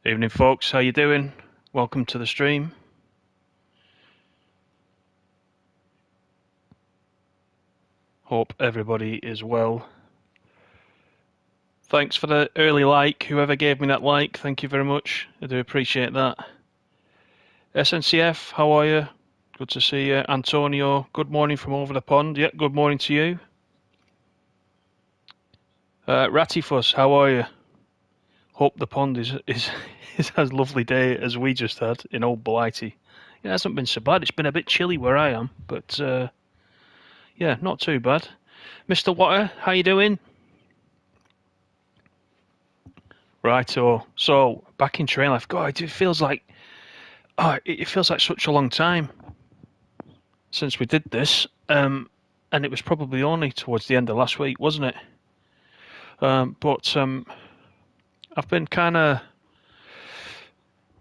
Evening, folks. How you doing? Welcome to the stream. Hope everybody is well. Thanks for the early like. Whoever gave me that like, thank you very much. I do appreciate that. SNCF, how are you? Good to see you. Antonio, good morning from over the pond. Yeah, good morning to you. Ratifus, how are you? Hope the pond is as lovely day as we just had in Old Blighty. It hasn't been so bad. It's been a bit chilly where I am, but yeah, not too bad. Mr. Water, how you doing? Righto. So back in train life. God, it feels like such a long time since we did this. And it was probably only towards the end of last week, wasn't it? But I've been kind of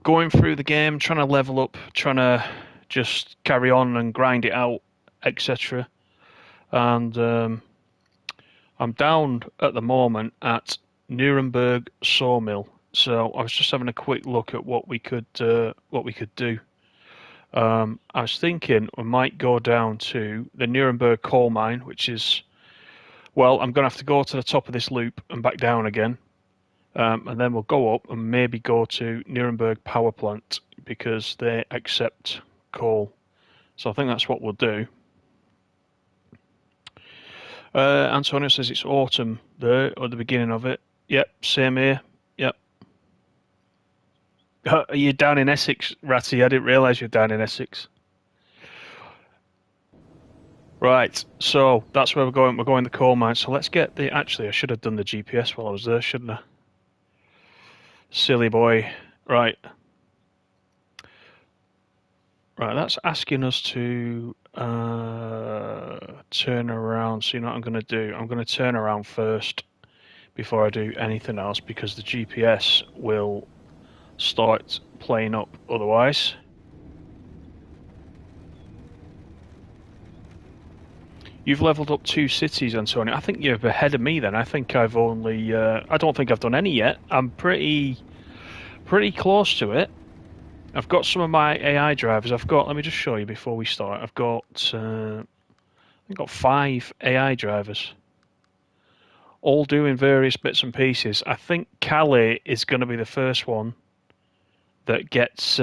going through the game, trying to level up, trying to just carry on and grind it out, etc. And I'm down at the moment at Nuremberg sawmill. So I was just having a quick look at what we could do. I was thinking we might go down to the Nuremberg coal mine, which is, well, I'm going to have to go to the top of this loop and back down again. And then we'll go up and maybe go to Nuremberg power plant because they accept coal. So I think that's what we'll do. Antonio says it's autumn there, or the beginning of it. Yep, same here. Yep. Are you down in Essex, Ratty? I didn't realise you're down in Essex. Right, so that's where we're going. We're going to the coal mine. So let's get the... Actually, I should have done the GPS while I was there, shouldn't I? Silly boy. Right. Right, that's asking us to turn around. So you know what I'm going to do? I'm going to turn around first before I do anything else because the GPS will start playing up otherwise. You've leveled up 2 cities, Antonio. I think you're ahead of me then. I think I've only... I don't think I've done any yet. I'm pretty close to it. I've got some of my AI drivers. Let me just show you before we start. I've got 5 AI drivers, all doing various bits and pieces. I think Calais is going to be the first one that gets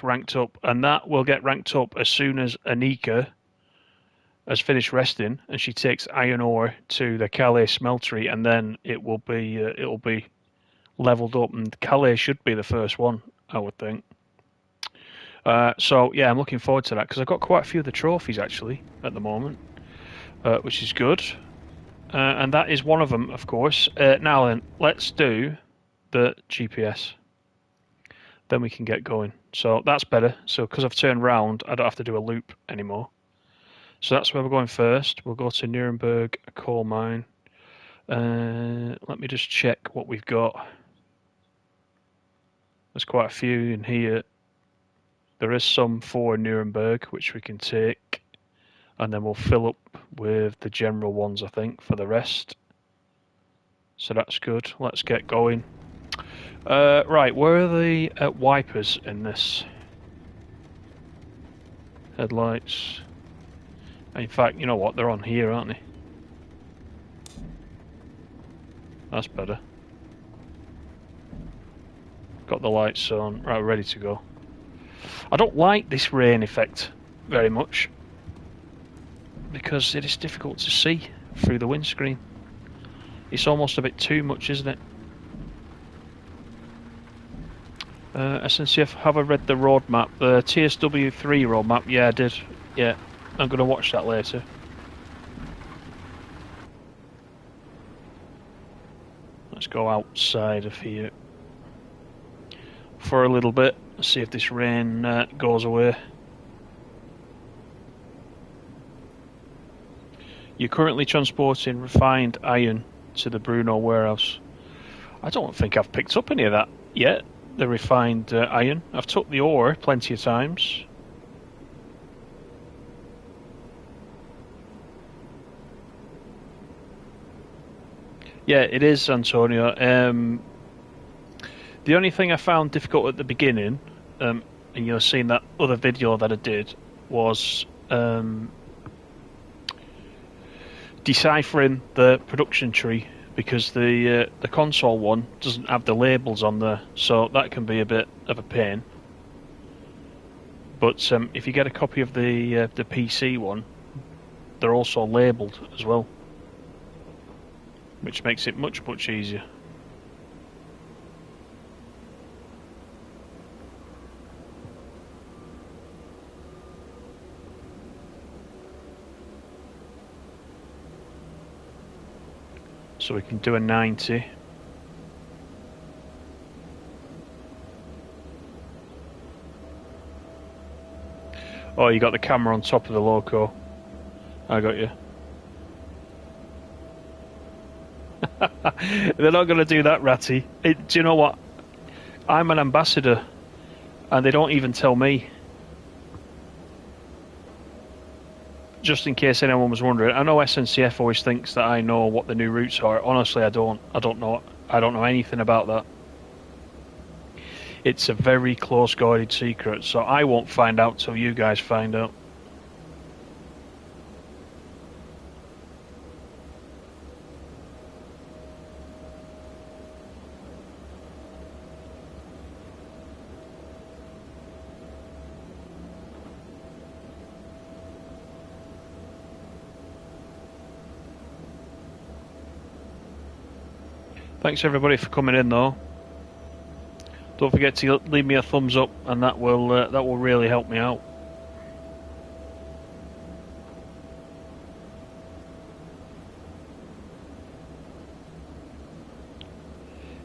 ranked up, and that will get ranked up as soon as Anika has finished resting and she takes iron ore to the Calais smeltery, and then it'll be leveled up, and Calais should be the first one, I would think. So yeah, I'm looking forward to that because I've got quite a few of the trophies actually at the moment, which is good. And that is one of them, of course. Now then, let's do the GPS. Then we can get going. So that's better. So because I've turned round, I don't have to do a loop anymore. So that's where we're going first. We'll go to Nuremberg coal mine. Let me just check what we've got. There's quite a few in here. There is some for Nuremberg, which we can take. And then we'll fill up with the general ones, I think, for the rest. So that's good. Let's get going. Right, where are the wipers in this? Headlights. In fact, you know what? They're on here, aren't they? That's better. Got the lights on. Right, ready to go. I don't like this rain effect very much because it is difficult to see through the windscreen. It's almost a bit too much, isn't it? SNCF, have I read the roadmap? The TSW3 roadmap? Yeah, I did. Yeah, I'm going to watch that later. Let's go outside of here for a little bit. See if this rain goes away. You're currently transporting refined iron to the Brno warehouse. I don't think I've picked up any of that yet, the refined iron. I've took the ore plenty of times. Yeah, it is, Antonio. The only thing I found difficult at the beginning, and you'll have seen that other video that I did, was deciphering the production tree, because the console one doesn't have the labels on there, so that can be a bit of a pain. But if you get a copy of the PC one, they're also labelled as well, which makes it much easier. So we can do a 90. Oh, you got the camera on top of the loco. I got you. They're not going to do that, Ratty. Do you know what? I'm an ambassador, and they don't even tell me. Just in case anyone was wondering, I know SNCF always thinks that I know what the new routes are. Honestly, I don't. I don't know anything about that. It's a very close guarded secret, so I won't find out till you guys find out. Thanks everybody for coming in though. Don't forget to leave me a thumbs up, and that will really help me out.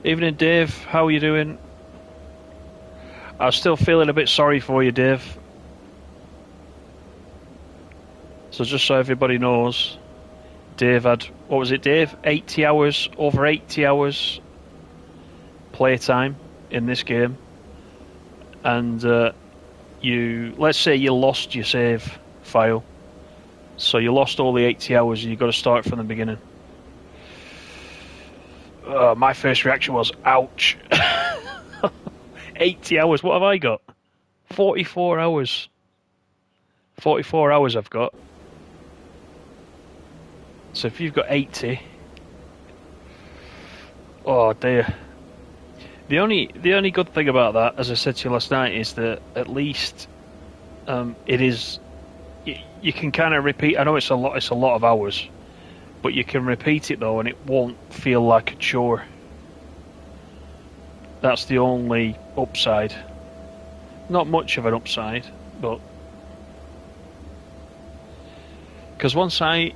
Evening, Dave. How are you doing? I'm still feeling a bit sorry for you, Dave. So just so everybody knows, Dave had, what was it, Dave? 80 hours, over 80 hours playtime in this game, and let's say you lost your save file, so you lost all the 80 hours and you've got to start from the beginning. My first reaction was, ouch. 80 hours, what have I got? 44 hours. 44 hours I've got. So if you've got 80, oh dear. The only good thing about that, as I said to you last night, is that at least it is. You can kind of repeat. I know it's a lot of hours, but you can repeat it though, and it won't feel like a chore. That's the only upside. Not much of an upside, but because once I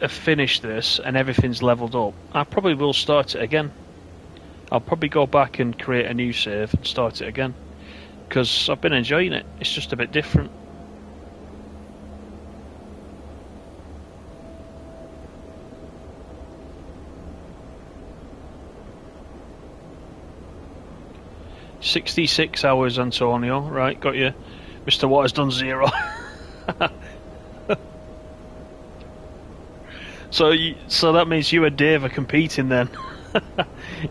have finished this and everything's leveled up, I probably will start it again. I'll probably go back and create a new save and start it again, because I've been enjoying it. It's just a bit different. "66 hours, Antonio." Right, got you. Mr. What has done 0. So that means you and Dave are competing then.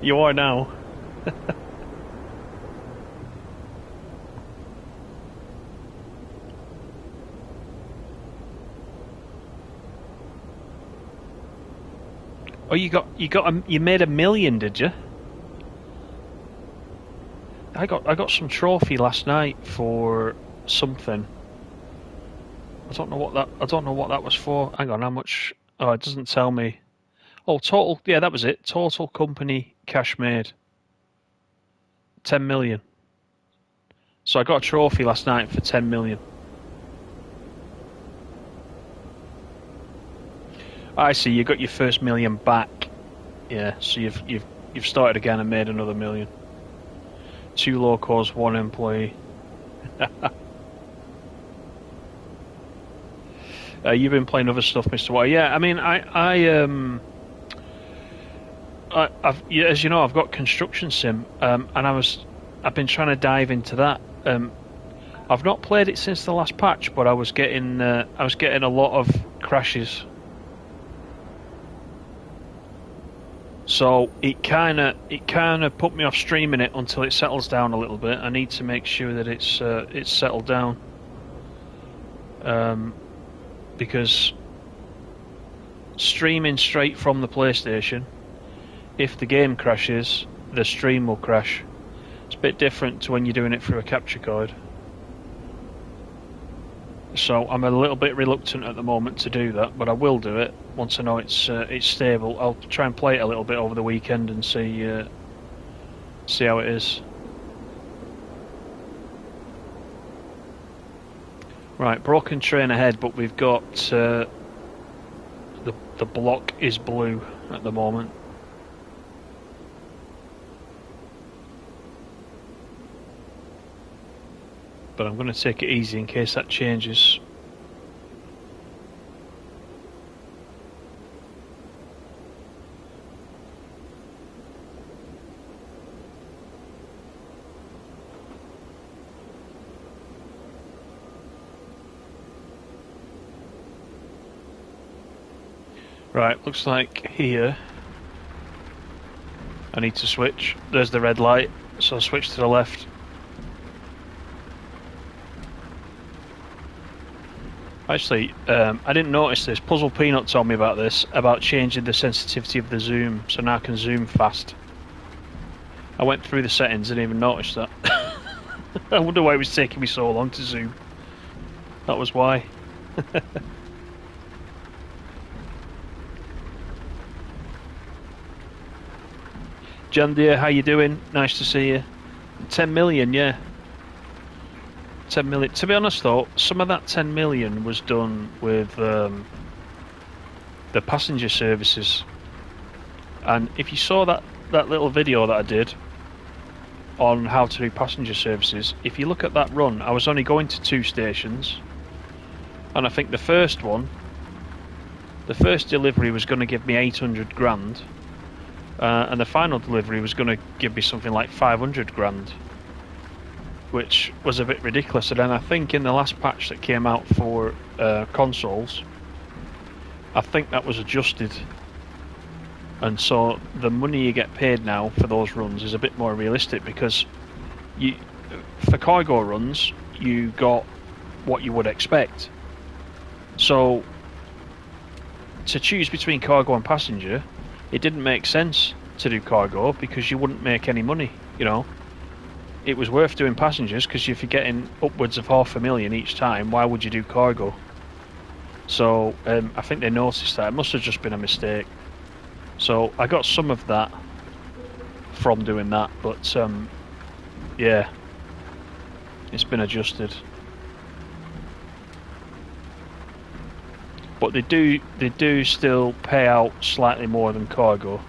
You are now. Oh, you made 1 million, did you? I got some trophy last night for something. I don't know what that was for. Hang on, how much? Oh, it doesn't tell me. Oh, total. Yeah, that was it. Total company cash made 10 million. So I got a trophy last night for 10 million. I see. You got your first 1 million back. Yeah. So you've started again and made another 1 million. 2 locos, 1 employee. You've been playing other stuff, Mr. White. Yeah, I mean, as you know, I've got construction sim, and I've been trying to dive into that. I've not played it since the last patch, but I was getting a lot of crashes. So it kind of put me off streaming it until it settles down a little bit. I need to make sure that it's settled down, because streaming straight from the PlayStation, if the game crashes, the stream will crash. It's a bit different to when you're doing it through a capture card. So I'm a little bit reluctant at the moment to do that, but I will do it once I know it's stable. I'll try and play it a little bit over the weekend and see how it is. Right, broken train ahead, but we've got the block is blue at the moment. But I'm going to take it easy in case that changes. Right, looks like here I need to switch. There's the red light, so I'll switch to the left. Actually, I didn't notice this. Puzzle Peanut told me about this, about changing the sensitivity of the zoom, so now I can zoom fast. I went through the settings and didn't even notice that. I wonder why it was taking me so long to zoom. That was why. John dear, how you doing? Nice to see you. 10 million, yeah. 10 million. To be honest though, some of that 10 million was done with the passenger services. And if you saw that little video that I did on how to do passenger services, if you look at that run, I was only going to 2 stations. And I think the first delivery was going to give me 800 grand. And the final delivery was going to give me something like 500 grand. Which was a bit ridiculous. And then I think in the last patch that came out for consoles, I think that was adjusted, and so the money you get paid now for those runs is a bit more realistic, because for cargo runs you got what you would expect. So to choose between cargo and passenger, it didn't make sense to do cargo because you wouldn't make any money, you know. It was worth doing passengers because if you're getting upwards of 500,000 each time, why would you do cargo? So I think they noticed that. It must have just been a mistake. So I got some of that from doing that, but yeah, it's been adjusted. But they do still pay out slightly more than cargo.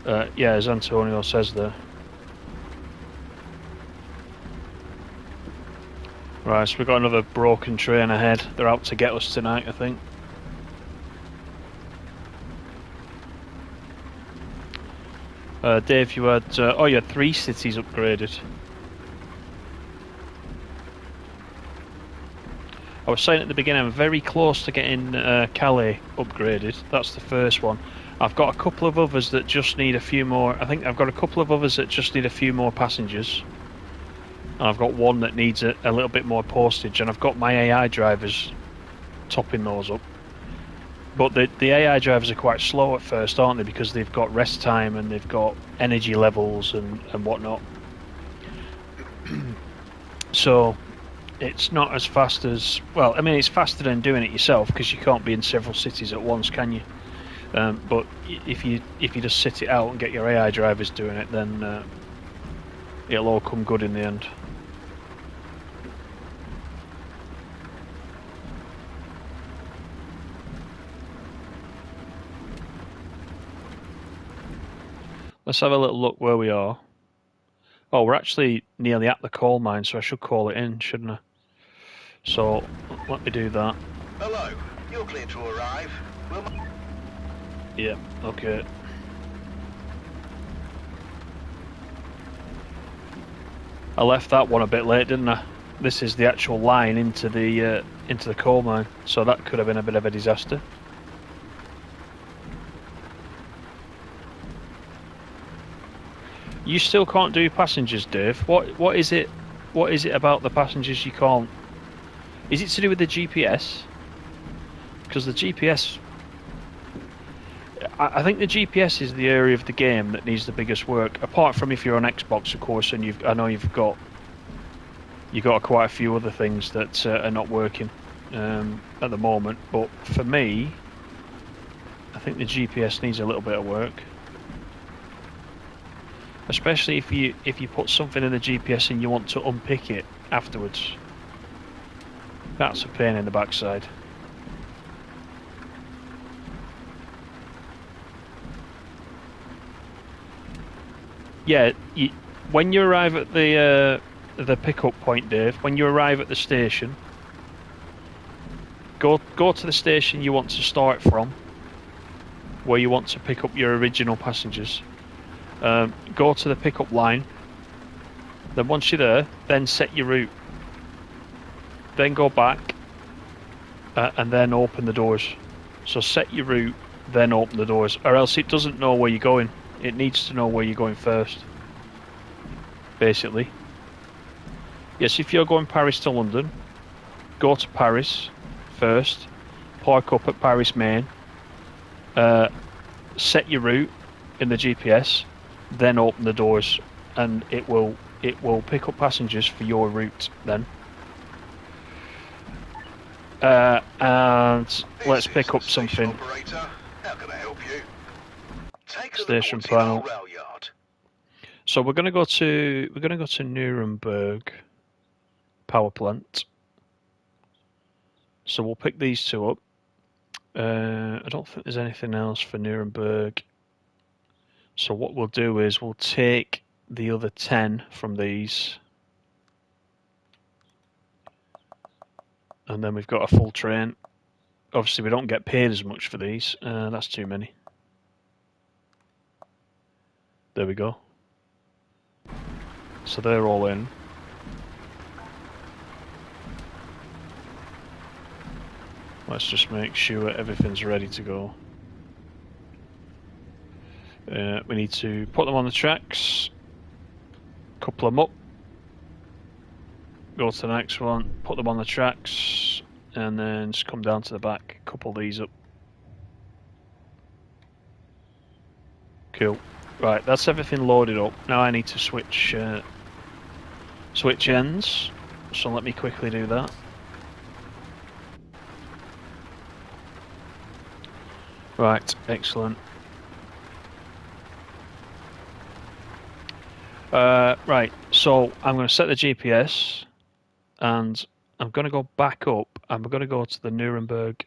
Yeah, as Antonio says there. Right, so we've got another broken train ahead. They're out to get us tonight, I think. Dave, you had 3 cities upgraded. I was saying at the beginning, I'm very close to getting Calais upgraded. That's the first one. I've got a couple of others that just need a few more. I think I've got a couple of others that just need a few more passengers. And I've got one that needs a little bit more postage, and I've got my AI drivers topping those up. But the AI drivers are quite slow at first, aren't they? Because they've got rest time and they've got energy levels and whatnot. So it's not as fast as... Well, I mean, it's faster than doing it yourself, because you can't be in several cities at once, can you? But if you just sit it out and get your AI drivers doing it, then it'll all come good in the end. Let's have a little look where we are. Oh, we're actually nearly at the coal mine, so I should call it in, shouldn't I? So, let me do that. Hello, you're clear to arrive. Yeah, okay. I left that one a bit late, didn't I? This is the actual line into the coal mine, so that could have been a bit of a disaster. You still can't do passengers, Dave. What is it? What is it about the passengers you can't? Is it to do with the GPS? Because the GPS, I think the GPS is the area of the game that needs the biggest work. Apart from if you're on Xbox, of course, and I know you've got quite a few other things that are not working at the moment. But for me, I think the GPS needs a little bit of work. Especially if you put something in the GPS and you want to unpick it afterwards. That's a pain in the backside. Yeah, when you arrive at the pickup point, Dave, when you arrive at the station, go to the station you want to start from, where you want to pick up your original passengers. Go to the pickup line. Then once you're there, then set your route. Then go back and then open the doors. So set your route, then open the doors, or else it doesn't know where you're going. It needs to know where you're going first, basically. Yes, if you're going Paris to London, go to Paris first, park up at Paris Main, set your route in the GPS, then open the doors, and it will pick up passengers for your route then. And let's pick up something. How can I help you? Station panel. So we're gonna go to Nuremberg power plant. So we'll pick these two up. I don't think there's anything else for Nuremberg. So what we'll do is we'll take the other 10 from these. And then we've got a full train. Obviously we don't get paid as much for these. That's too many. There we go. So they're all in. Let's just make sure everything's ready to go. We need to put them on the tracks, couple them up, go to the next one, put them on the tracks, and then just come down to the back, couple these up. Cool. Right, that's everything loaded up. Now I need to switch ends, so let me quickly do that. Right, excellent. Right, so I'm going to set the GPS, and I'm going to go back up, and we're going to go to the Nuremberg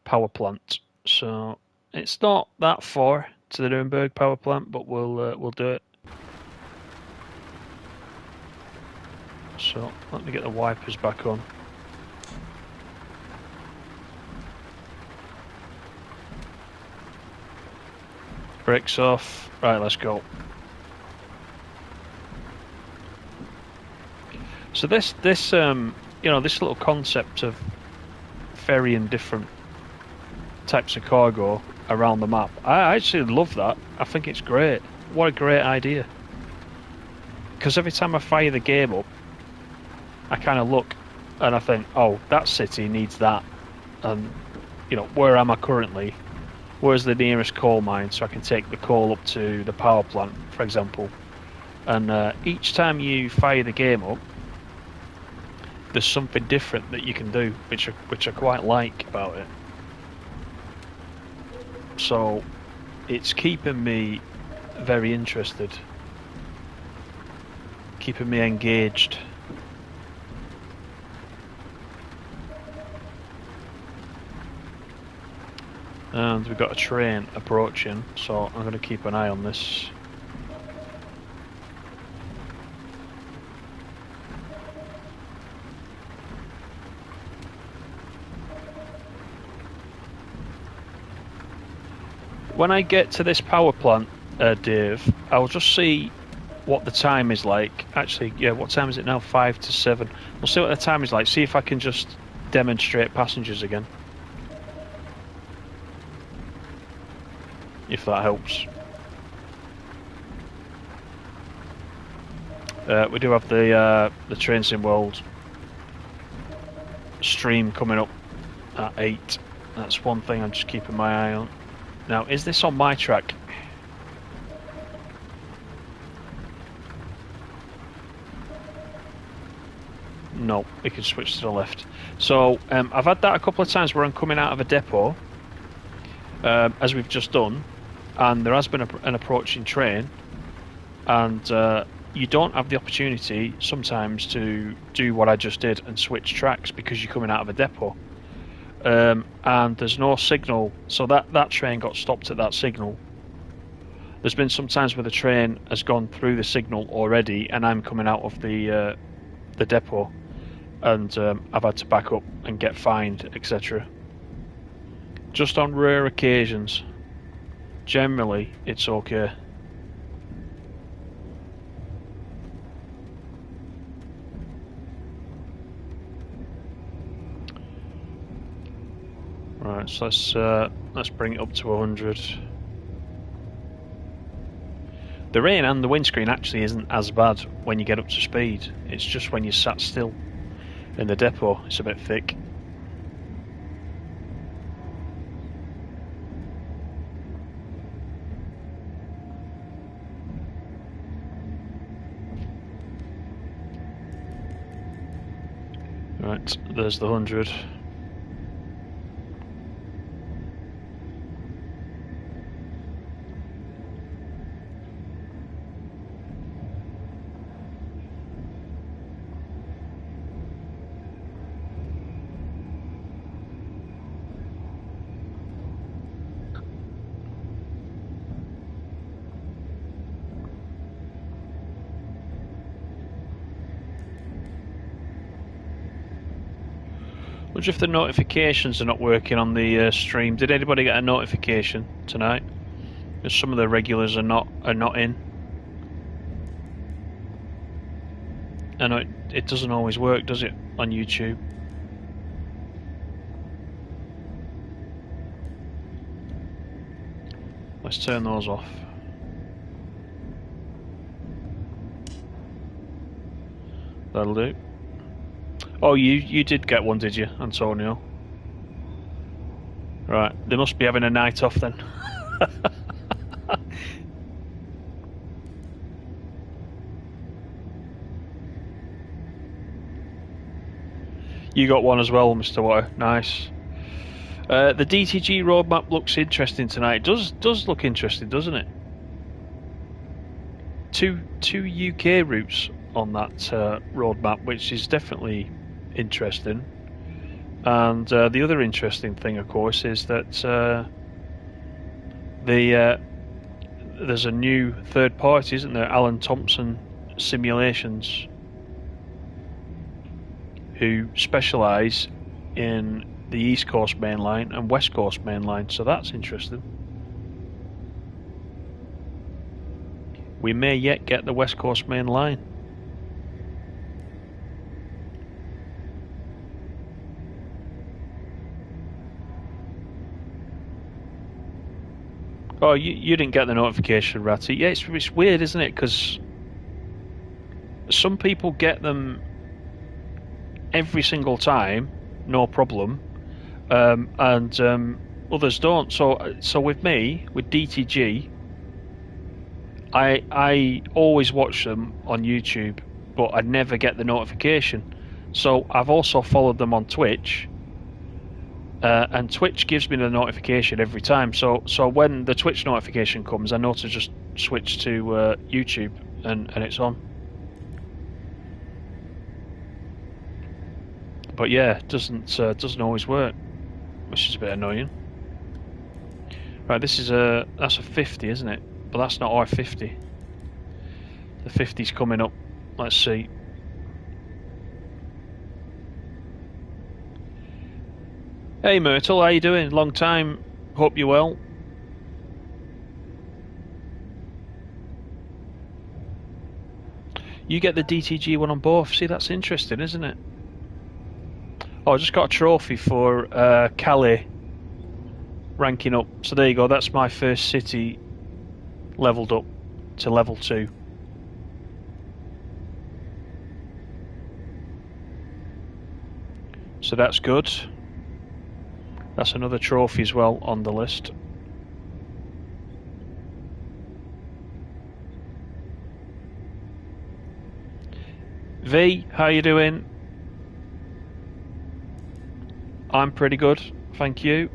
power plant. So it's not that far to the Nuremberg power plant, but we'll do it. So let me get the wipers back on. Brakes off. Right, let's go. So this you know, this little concept of ferrying different types of cargo around the map, I actually love that. I think it's great. What a great idea. Because every time I fire the game up, I kind of look and I think, oh, that city needs that. And, you know, where am I currently? Where's the nearest coal mine so I can take the coal up to the power plant, for example. And each time you fire the game up, there's something different that you can do, which I quite like about it. So it's keeping me very interested, keeping me engaged. And we've got a train approaching, so I'm going to keep an eye on this. When I get to this power plant, Dave, I'll just see what the time is like. Actually, yeah, what time is it now? 5 to 7. We'll see what the time is like, see if I can just demonstrate passengers again. If that helps. We do have the Train Sim World stream coming up at 8. That's one thing I'm just keeping my eye on. Now, is this on my track? No, we can switch to the left. So, I've had that a couple of times where I'm coming out of a depot, as we've just done, and there has been an approaching train, and you don't have the opportunity sometimes to do what I just did and switch tracks because you're coming out of a depot. And there's no signal, so that train got stopped at that signal. There's been some times where the train has gone through the signal already, and I'm coming out of the depot, and I've had to back up and get fined, etc. Just on rare occasions. Generally, it's okay. Right, so let's bring it up to 100. The rain and the windscreen actually isn't as bad when you get up to speed. It's just when you're sat still in the depot, it's a bit thick. Right, there's the 100. Wonder if the notifications are not working on the stream. Did anybody get a notification tonight? Because some of the regulars are not in. I know it doesn't always work, does it, on YouTube? Let's turn those off. That'll do. Oh, you did get one, did you, Antonio? Right, they must be having a night off then. You got one as well, Mr. Water. Nice. The DTG roadmap looks interesting tonight. It does look interesting, doesn't it? Two UK routes on that roadmap, which is definitely interesting. And the other interesting thing, of course, is that there's a new third party, isn't there? Alan Thompson Simulations, who specialise in the East Coast Main Line and West Coast Main Line, so that's interesting. We may yet get the West Coast Main Line. Oh, you didn't get the notification, Ratty. Yeah, it's weird, isn't it? Because some people get them every single time, no problem, and others don't. So with me, with DTG, I always watch them on YouTube, but I never get the notification. So I've also followed them on Twitch. And Twitch gives me the notification every time. So when the Twitch notification comes, I know to just switch to YouTube, and it's on. But yeah, it doesn't always work, which is a bit annoying. Right, that's a 50, isn't it? But that's not our 50. The 50's coming up. Let's see. Hey Myrtle, how you doing? Long time. Hope you're well. You get the DTG one on both. See, that's interesting, isn't it? Oh, I just got a trophy for Calais ranking up. So there you go. That's my first city leveled up to level 2. So that's good. That's another trophy as well on the list. V, how you doing? I'm pretty good, thank you.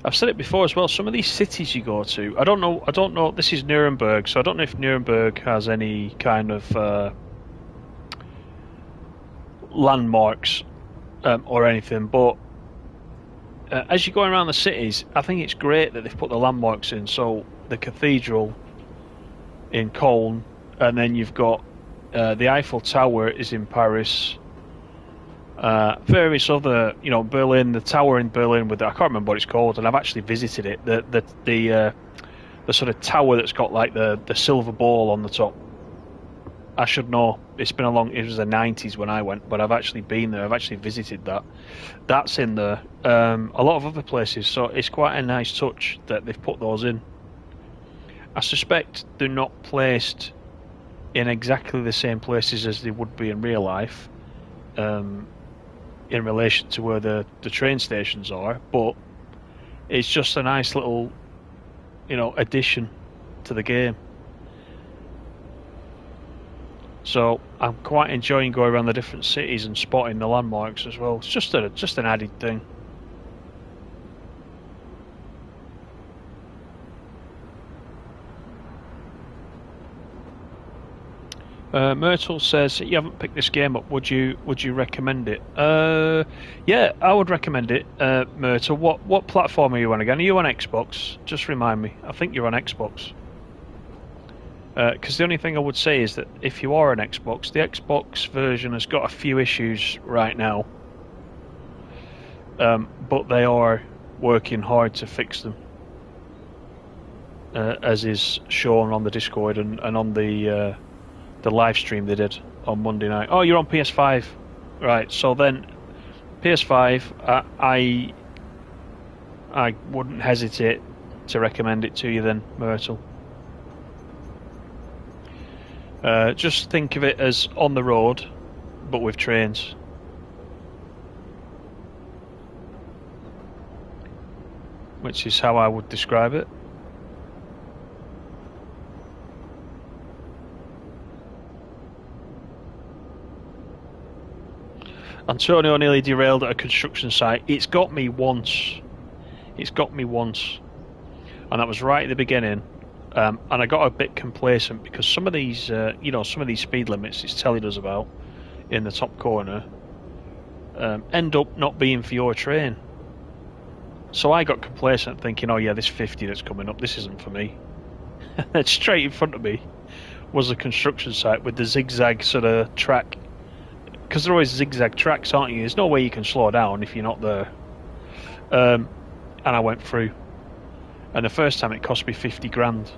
I've said it before as well. Some of these cities you go to, I don't know. This is Nuremberg, so I don't know if Nuremberg has any kind of landmarks or anything. But as you're going around the cities, I think it's great that they've put the landmarks in. So the cathedral in Cologne, and then you've got the Eiffel Tower is in Paris. Various other, Berlin, the tower in Berlin I can't remember what it's called, and I've actually visited it. The sort of tower that's got like the silver ball on the top. I should know. It was the 90s when I went, but I've actually been there. I've actually visited that. That's in there. A lot of other places, so it's quite a nice touch that they've put those in. I suspect they're not placed in exactly the same places as they would be in real life. In relation to where the train stations are, but it's just a nice little, addition to the game. So I'm quite enjoying going around the different cities and spotting the landmarks as well. It's just an added thing. Myrtle says you haven't picked this game up. Would you recommend it? Yeah, I would recommend it. Myrtle, what platform are you on again? Are you on Xbox? Just remind me. I think you're on Xbox. Because the only thing I would say is that if you are on Xbox, the Xbox version has got a few issues right now, but they are working hard to fix them, as is shown on the Discord and on the live stream they did on Monday night. Oh, you're on PS5, right? So then, PS5, I wouldn't hesitate to recommend it to you then, Myrtle. Just think of it as on the road, but with trains. Which is how I would describe it. Antonio nearly derailed at a construction site. It's got me once. And that was right at the beginning. And I got a bit complacent because some of these, some of these speed limits it's telling us about in the top corner end up not being for your train. So I got complacent thinking, oh yeah, this 50 that's coming up, this isn't for me. And straight in front of me was a construction site with the zigzag sort of track. Because they're always zigzag tracks, aren't you? There's no way you can slow down if you're not there. And I went through. And the first time it cost me 50 grand.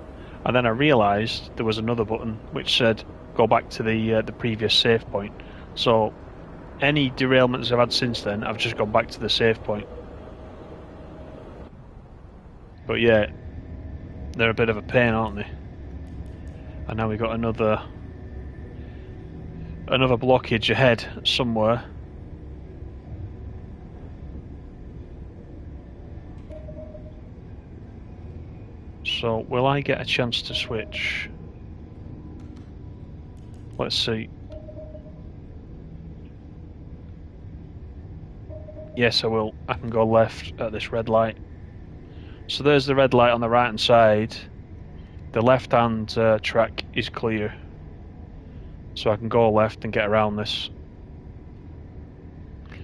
And then I realised there was another button which said go back to the previous save point. So any derailments I've had since then, I've just gone back to the save point. But yeah, they're a bit of a pain, aren't they? And now we've got another blockage ahead somewhere. So will I get a chance to switch? Let's see. Yes, I will. I can go left at this red light. So there's the red light on the right hand side. The left hand track is clear. So I can go left and get around this.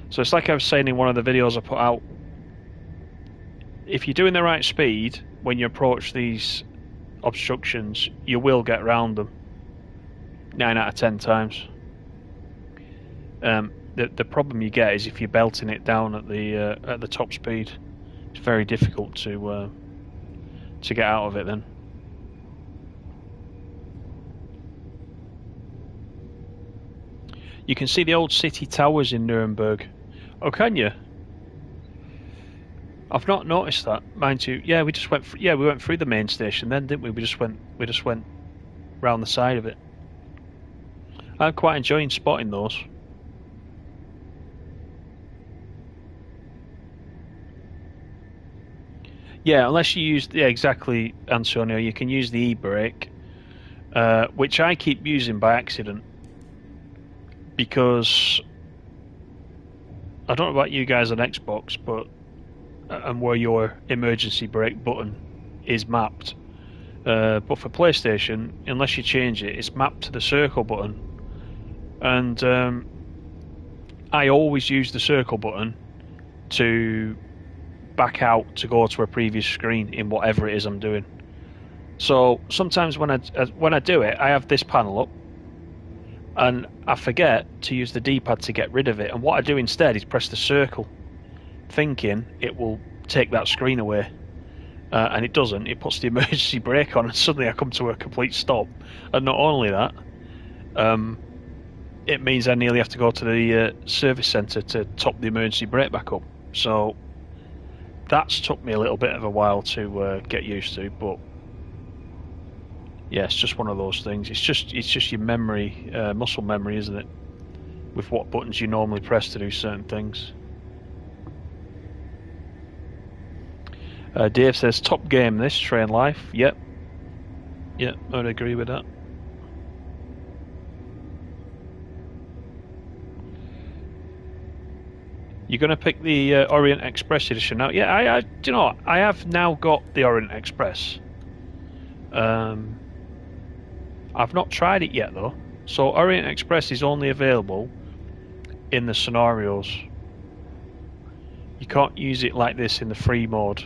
So it's like I was saying in one of the videos I put out. If you're doing the right speed when you approach these obstructions, you will get around them 9 out of 10 times. The problem you get is if you're belting it down at the top speed, it's very difficult to get out of it then. You can see the old city towers in Nuremberg. Oh, can you? I've not noticed that, mind you. Yeah, we just went. We went through the main station then, didn't we? We just went round the side of it. I'm quite enjoying spotting those. Yeah, unless you use exactly, Antonio. You can use the e-brake, which I keep using by accident because I don't know about you guys on Xbox, but and where your emergency brake button is mapped. But for PlayStation, unless you change it, it's mapped to the circle button. And I always use the circle button to back out to go to a previous screen in whatever it is I'm doing. So sometimes when I do it, I have this panel up, and I forget to use the D-pad to get rid of it. And what I do instead is press the circle, thinking it will take that screen away. And it doesn't. It puts the emergency brake on, and suddenly I come to a complete stop. And not only that, it means I nearly have to go to the service centre to top the emergency brake back up. So that's took me a little bit of a while to get used to, but yeah, it's just one of those things. It's just your memory, muscle memory, isn't it? With what buttons you normally press to do certain things. Dave says, top game this, Train Life. Yep, I'd agree with that. You're going to pick the Orient Express edition now? Yeah, do you know what? I have now got the Orient Express. I've not tried it yet though. So Orient Express is only available in the scenarios. You can't use it like this in the free mode.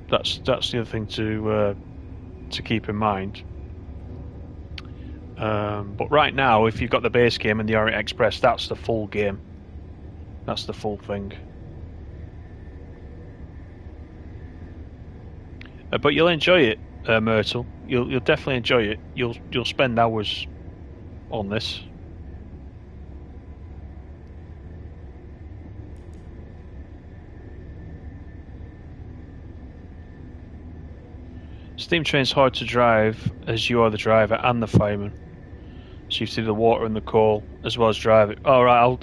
That's the other thing to keep in mind. But right now, if you've got the base game and the Orient Express, that's the full game. That's the full thing. But you'll enjoy it, Myrtle. You'll definitely enjoy it. You'll spend hours on this. Steam train's hard to drive as you are the driver and the fireman. So you see the water and the coal as well as drive it. All right,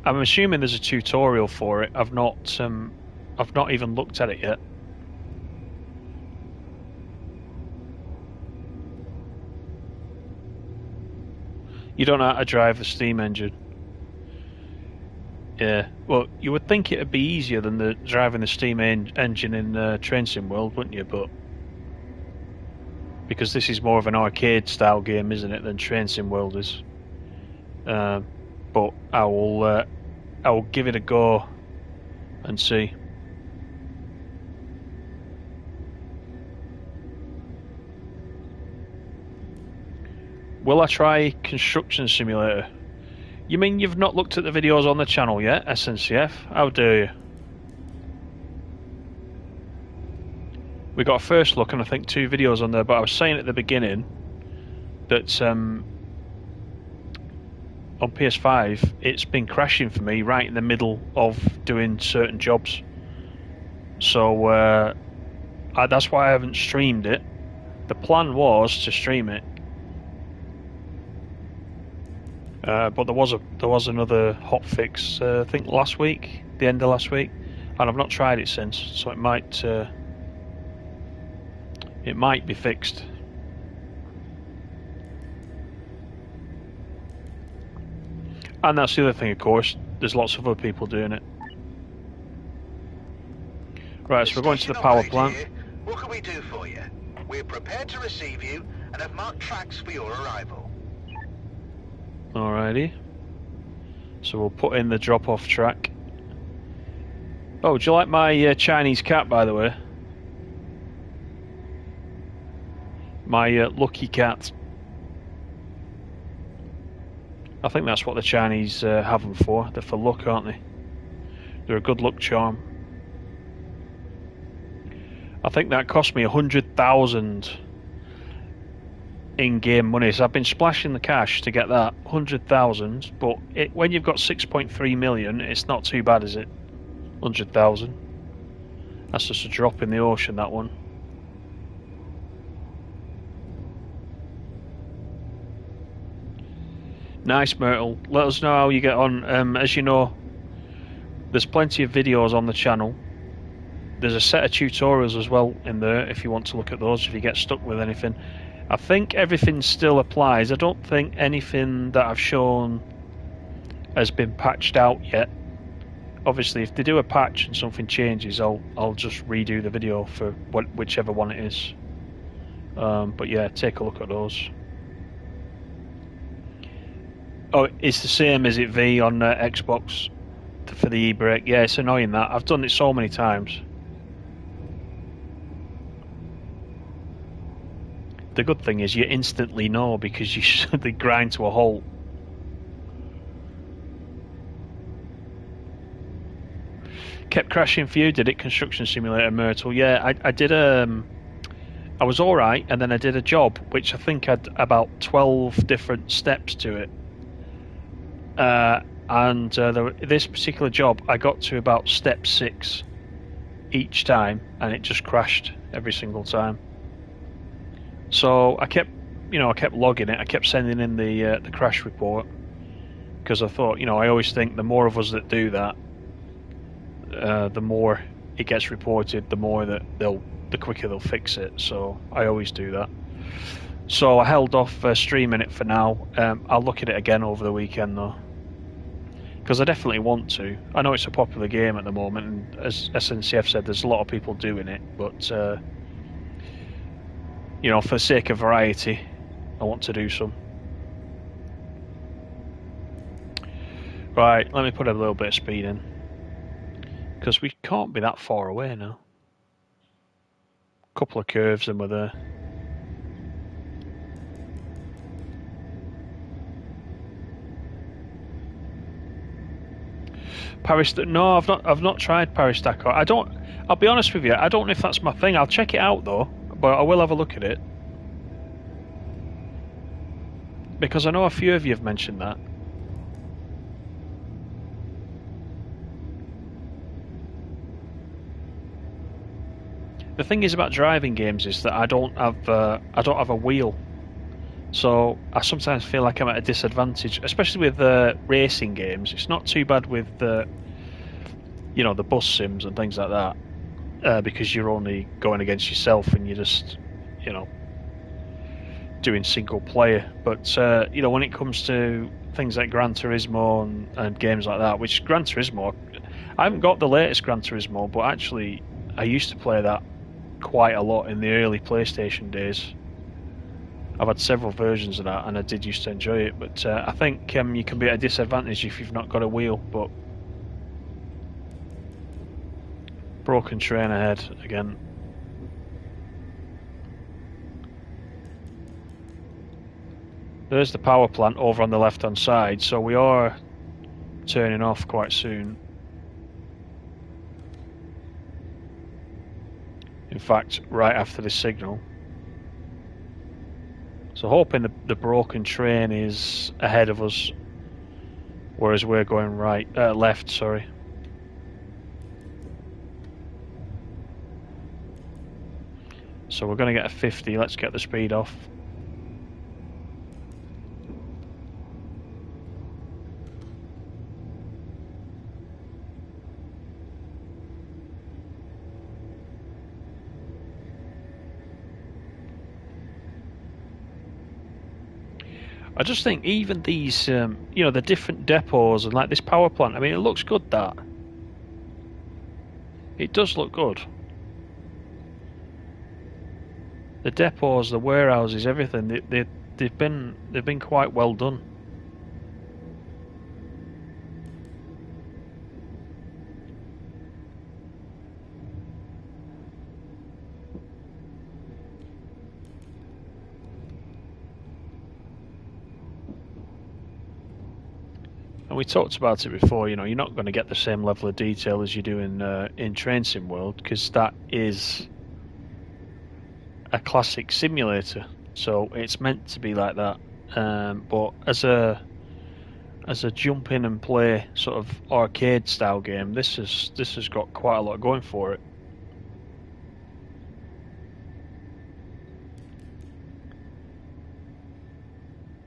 I'm assuming there's a tutorial for it. I've not even looked at it yet. You don't know how to drive the steam engine. Yeah, well, you would think it'd be easier than driving the steam engine in Train Sim World, wouldn't you? But because this is more of an arcade style game, isn't it, than Train Sim World is. But I will give it a go and see. Will I try Construction Simulator? You mean you've not looked at the videos on the channel yet, SNCF? How dare you? We got a first look and I think 2 videos on there, but I was saying at the beginning that on PS5 it's been crashing for me right in the middle of doing certain jobs. So that's why I haven't streamed it. The plan was to stream it, but there was another hot fix. I think last week, the end of last week, and I've not tried it since. So it might be fixed. And that's the other thing, of course. There's lots of other people doing it. Right, so we're going to the power plant. What can we do for you? We're prepared to receive you and have marked tracks for your arrival. Alrighty. So we'll put in the drop-off track. Oh, do you like my Chinese cat, by the way? My lucky cat. I think that's what the Chinese have them for. They're for luck, aren't they? They're a good luck charm. I think that cost me 100,000. in-game money. So I've been splashing the cash to get that 100,000, but when you've got 6.3 million, it's not too bad, is it? 100,000. That's just a drop in the ocean, that one. Nice, Myrtle. Let us know how you get on. As you know, there's plenty of videos on the channel. There's a set of tutorials as well in there if you want to look at those, if you get stuck with anything. I think everything still applies. I don't think anything that I've shown has been patched out yet. Obviously, if they do a patch and something changes, I'll just redo the video for whichever one it is. But yeah, take a look at those. Oh, it's the same as it V on Xbox for the e-brake. Yeah, it's annoying that. I've done it so many times. The good thing is you instantly know because they grind to a halt. Kept crashing for you, did it? Construction Simulator, Myrtle. Yeah, I did I was alright, and then I did a job which I think had about 12 different steps to it. This particular job, I got to about step 6 each time, and it just crashed every single time. So I kept logging it. I kept sending in the crash report because I thought, I always think the more of us that do that, the more it gets reported, the more that the quicker they'll fix it. So I always do that. So I held off streaming it for now. I'll look at it again over the weekend though, because I definitely want to. I know it's a popular game at the moment, and as SNCF said, there's a lot of people doing it, but for the sake of variety, I want to do some. Right, let me put a little bit of speed in, because we can't be that far away now. Couple of curves and we're there. Paris? No, I've not tried Paris Dakar. I'll be honest with you. I don't know if that's my thing. I'll check it out though, but I will have a look at it because I know a few of you have mentioned that. The thing is about driving games is that I don't have a wheel, so I sometimes feel like I'm at a disadvantage, especially with racing games. It's not too bad with the bus sims and things like that, because you're only going against yourself and you're just doing single player. But when it comes to things like Gran Turismo and games like that, which Gran Turismo, I haven't got the latest Gran Turismo, but actually I used to play that quite a lot in the early PlayStation days. I've had several versions of that and I did used to enjoy it, but I think you can be at a disadvantage if you've not got a wheel. But broken train ahead again. There's the power plant over on the left hand side, so we are turning off quite soon. In fact, right after this signal. So hoping the broken train is ahead of us, whereas we're going left, sorry. So we're going to get a 50, let's get the speed off. I just think even these, the different depots and like this power plant, I mean, it looks good, that. It does look good. The depots, the warehouses, everything, they've been quite well done. And we talked about it before, you're not going to get the same level of detail as you do in Train Sim World, because that is a classic simulator. so it's meant to be like that. But as a jump in and play sort of arcade style game, this has got quite a lot going for it.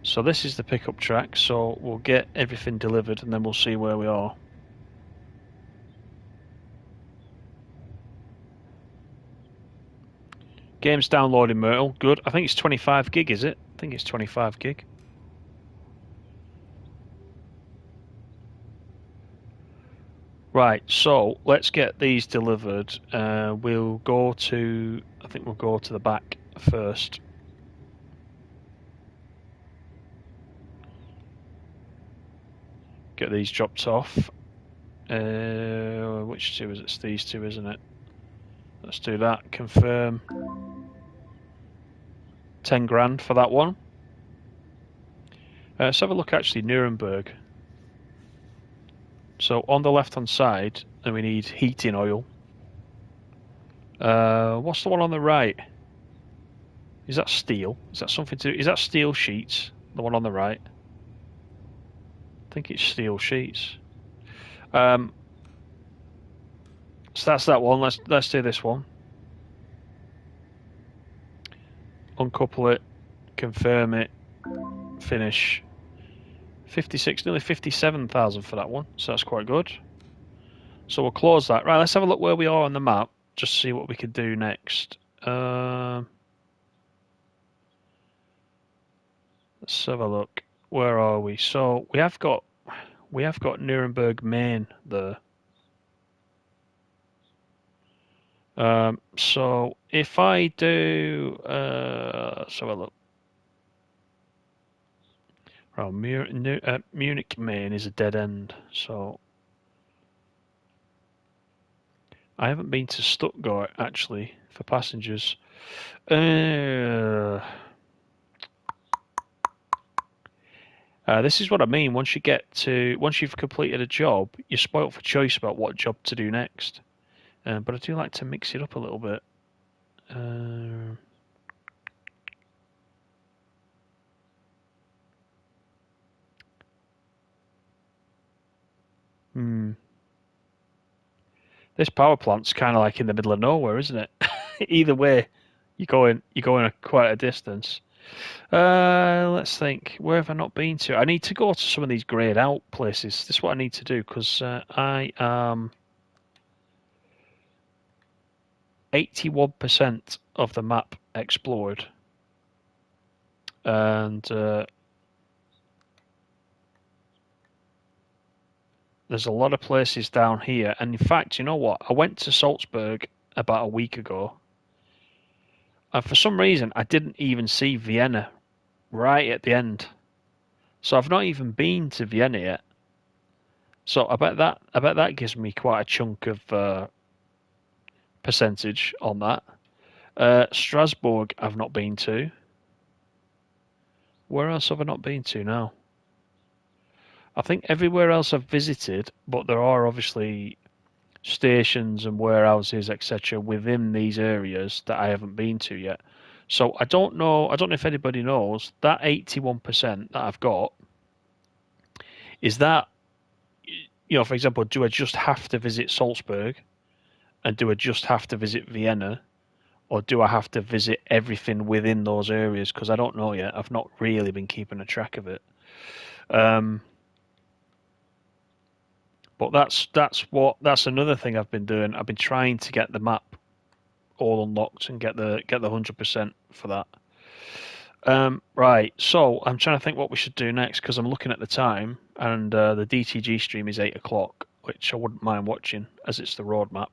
So this is the pickup track, so we'll get everything delivered and then we'll see where we are. Game's downloading, Myrtle. Good. I think it's 25 gig, is it? I think it's 25 gig. Right, so let's get these delivered. We'll go to, I think we'll go to the back first. Get these dropped off. Which two is it? It's these two, isn't it? Let's do that. Confirm. 10 grand for that one. Let's have a look actually, Nuremberg. So on the left hand side, then we need heating oil. What's the one on the right? Is that steel? Is that something to? Is that steel sheets? The one on the right? I think it's steel sheets. So that's that one. Let's do this one. Uncouple it, confirm it, finish. 56, nearly 57,000 for that one, so that's quite good. So we'll close that. Right, let's have a look where we are on the map, just see what we could do next. Let's have a look. Where are we? So we have got Nuremberg Main there. So if I do, let's have a look. Oh, Munich Main is a dead end, so I haven't been to Stuttgart actually for passengers. This is what I mean. Once you've completed a job, you're spoilt for choice about what job to do next. But I do like to mix it up a little bit. This power plant's kind of like in the middle of nowhere, isn't it? Either way, you're going quite a distance. Let's think. Where have I not been to? I need to go to some of these grayed out places. This is what I need to do because I am 81% of the map explored, and there's a lot of places down here. And in fact, you know what? I went to Salzburg about a week ago, and for some reason I didn't even see Vienna right at the end. So I've not even been to Vienna yet. So I bet that gives me quite a chunk of percentage on that. Strasbourg I've not been to. Where else have I not been to now? I think everywhere else I've visited, but there are obviously stations and warehouses, etc., within these areas that I haven't been to yet. So I don't know if anybody knows that 81% that I've got, is that, for example, do I just have to visit Salzburg, and do I just have to visit Vienna, or do I have to visit everything within those areas? Because I don't know yet. I've not really been keeping a track of it. But that's another thing I've been doing. I've been trying to get the map all unlocked and get the 100% for that. Right, so I'm trying to think what we should do next because I'm looking at the time, and the DTG stream is 8 o'clock, which I wouldn't mind watching as it's the road map.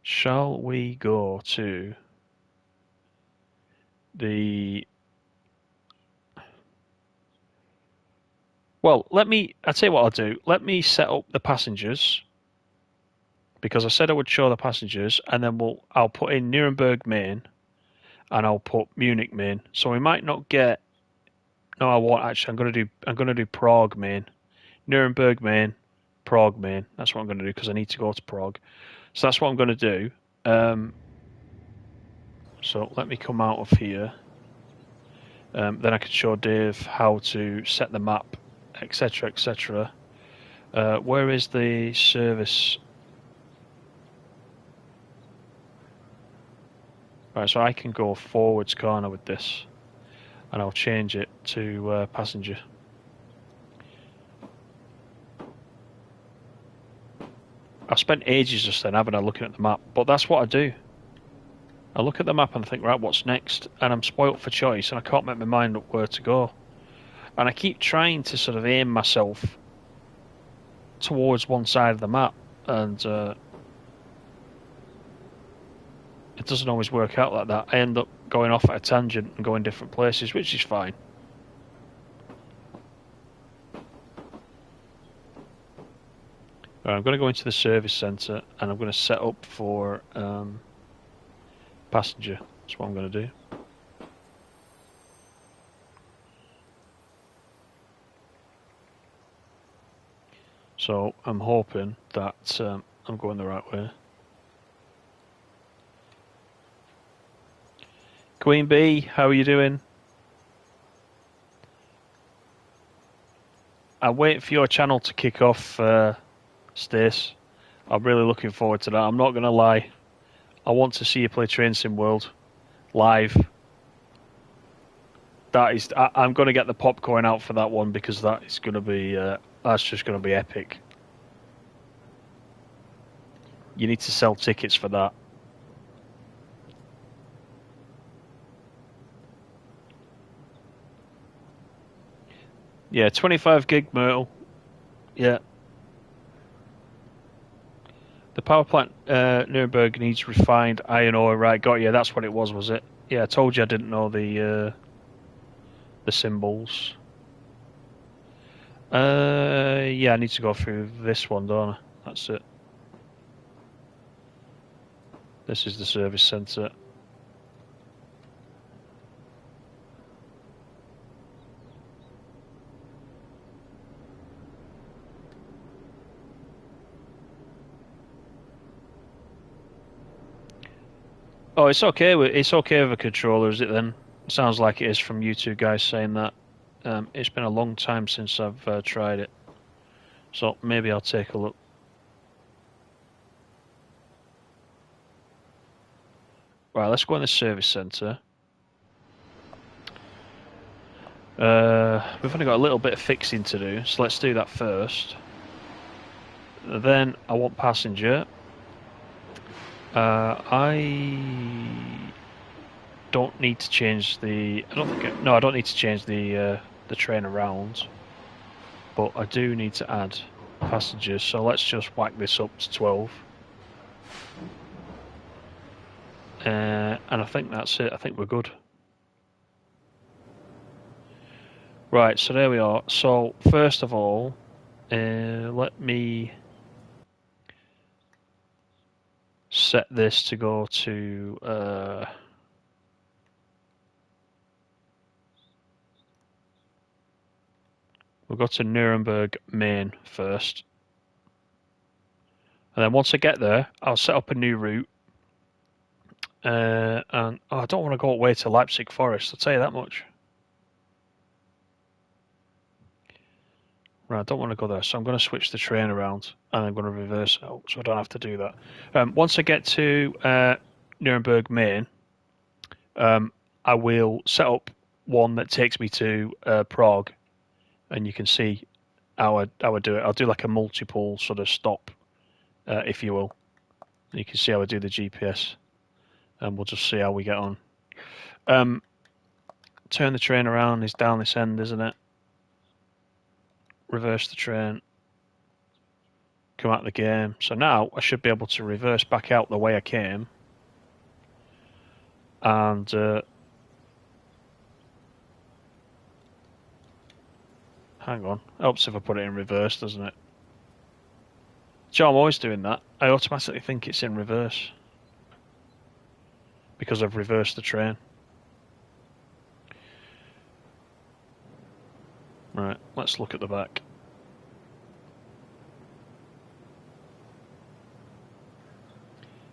Shall we go to the... Well, I'll tell you what I'll do. Let me set up the passengers, because I said I would show the passengers, and then I'll put in Nuremberg Main, and I'll put Munich Main. So we might not get... No, I won't actually. I'm gonna do Prague Main, Nuremberg Main, Prague Main. That's what I'm gonna do because I need to go to Prague. So that's what I'm gonna do. So let me come out of here. Then I can show Dave how to set the map, etc, etc. Where is the service? Right, so I can go forwards corner with this, and I'll change it to passenger. I've spent ages just then, haven't I, looking at the map, but that's what I do. I look at the map and I think, right, what's next? And I'm spoilt for choice, and I can't make my mind up where to go. And I keep trying to sort of aim myself towards one side of the map, and it doesn't always work out like that. I end up going off at a tangent and going different places, which is fine. Right, I'm going to go into the service centre, and I'm going to set up for passenger. That's what I'm going to do. So I'm hoping that I'm going the right way. Queen Bee, how are you doing? I'm waiting for your channel to kick off, Stace. I'm really looking forward to that. I'm not going to lie. I want to see you play Train Sim World live. That is, I'm going to get the popcorn out for that one, because that is going to be, that's just going to be epic. You need to sell tickets for that. Yeah, 25 gig Myrtle. Yeah. The power plant Nuremberg needs refined iron ore. Right, got you. That's what it was it? Yeah, I told you I didn't know the symbols. Yeah, I need to go through this one, don't I? That's it. This is the service centre. Oh, it's okay with a controller, is it then? Sounds like it is from you two guys saying that. It's been a long time since I've tried it, so maybe I'll take a look. Right, let's go in the service centre. We've only got a little bit of fixing to do, so let's do that first. Then I want passenger. I don't need to change the. I don't think. No, I don't need to change the train around, but I do need to add passengers. So let's just whack this up to 12. And I think that's it. I think we're good. Right, so there we are. So first of all, let me set this to go to we'll go to Nuremberg Main first. And then once I get there, I'll set up a new route. And I don't want to go all the way to Leipzig Forest, I'll tell you that much. Right, I don't want to go there, so I'm going to switch the train around, and I'm going to reverse out, so I don't have to do that. Once I get to Nuremberg Main, I will set up one that takes me to Prague, and you can see how I do it. I'll do like a multiple sort of stop, if you will. And you can see how I do the GPS, and we'll just see how we get on. Turn the train around is down this end, isn't it? Reverse the train, come out of the game. So now I should be able to reverse back out the way I came, and hang on, helps if I put it in reverse, doesn't it? So I'm always doing that. I automatically think it's in reverse because I've reversed the train. Right, let's look at the back.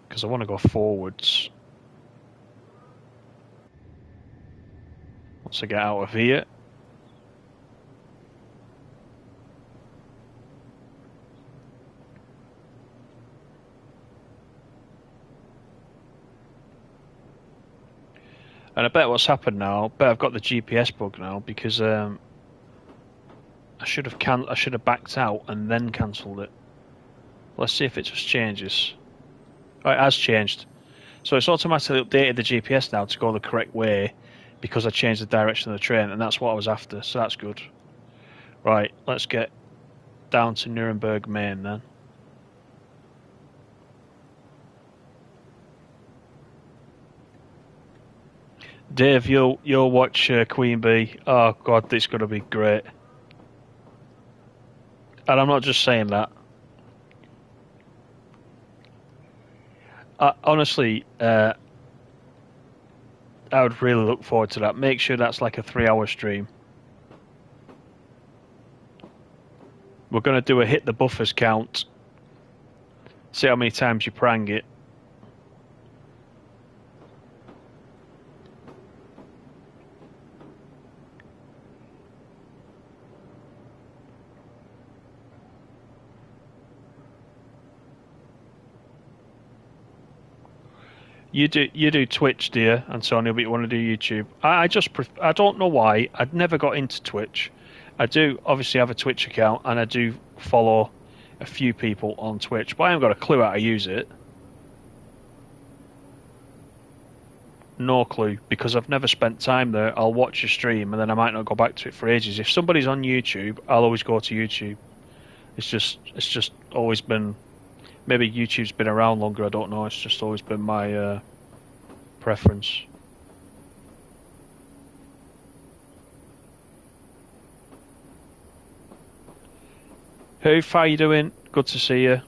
Because I want to go forwards. once I get out of here. And I bet what's happened now, I bet I've got the GPS bug now, because I should have backed out and then cancelled it. Let's see if it just changes. Oh, it has changed. So it's automatically updated the GPS now to go the correct way because I changed the direction of the train, and that's what I was after, so that's good. Right, let's get down to Nuremberg Main then. Dave, you'll watch Queen Bee. Oh God, it's going to be great. And I'm not just saying that. Honestly, I would really look forward to that. Make sure that's like a 3-hour stream. We're going to do a hit the buffers count. See how many times you prang it. You do Twitch, dear Antonio, but you want to do YouTube. I don't know why. I'd never got into Twitch. I do obviously have a Twitch account, and I do follow a few people on Twitch, but I haven't got a clue how to use it. No clue, because I've never spent time there. I'll watch a stream, and then I might not go back to it for ages. If somebody's on YouTube, I'll always go to YouTube. It's just always been. Maybe YouTube's been around longer, I don't know. It's just always been my preference. Hoof, how you doing? Good to see you.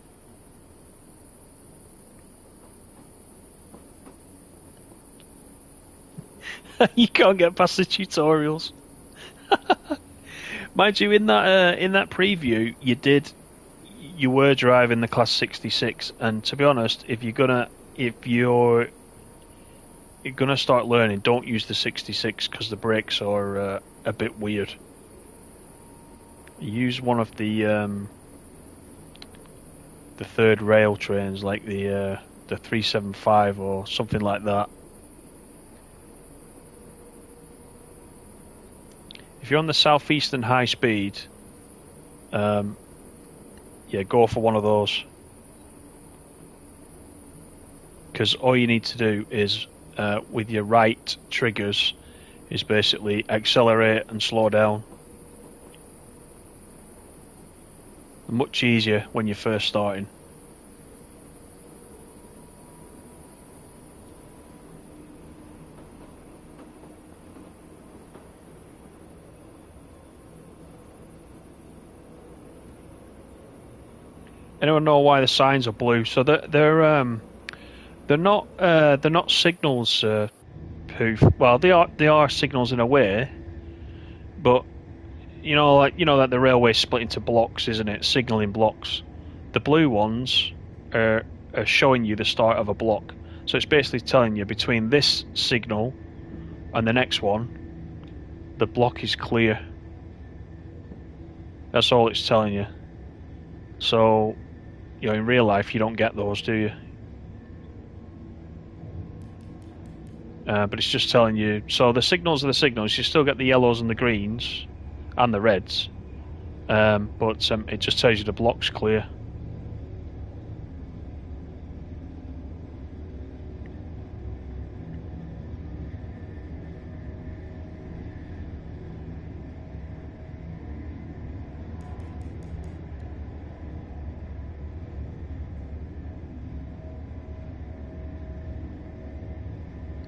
You can't get past the tutorials. Mind you, in that preview, you were driving the Class 66, and to be honest, if you're gonna start learning, don't use the 66 because the brakes are a bit weird. Use one of the third rail trains, like the 375 or something like that. If you're on the southeastern high speed, yeah, go for one of those. Because all you need to do is, with your right triggers, is basically accelerate and slow down. Much easier when you're first starting. Anyone know why the signs are blue? So they're not signals. Poof. Well, they are signals in a way, but you know that the railway split into blocks, isn't it? Signalling blocks. The blue ones are showing you the start of a block. So it's basically telling you between this signal and the next one, the block is clear. That's all it's telling you. So, in real life, you don't get those, do you? But it's just telling you. So the signals are the signals. You still get the yellows and the greens and the reds, but it just tells you the block's clear.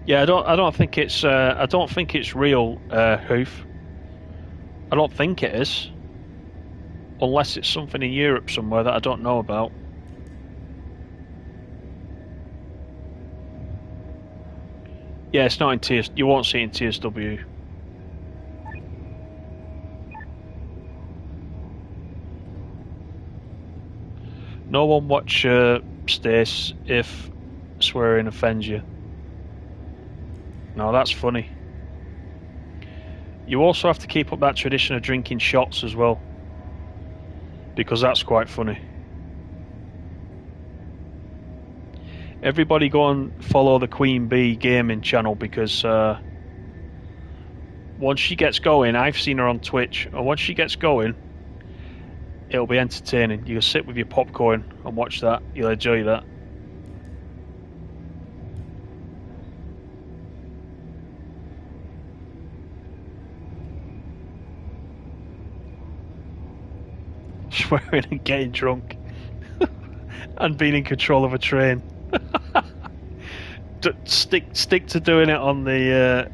Yeah, I don't think it's real, Hoof. I don't think it is, unless it's something in Europe somewhere that I don't know about. Yeah, it's not in TS. You won't see it in TSW. No one watch Stace if swearing offends you. No, that's funny. You also have to keep up that tradition of drinking shots as well, because that's quite funny. Everybody go and follow the Queen Bee gaming channel, because once she gets going, I've seen her on Twitch, and once she gets going, it'll be entertaining. You'll sit with your popcorn and watch that. You'll enjoy that. Swearing and getting drunk and being in control of a train. Stick to doing it on the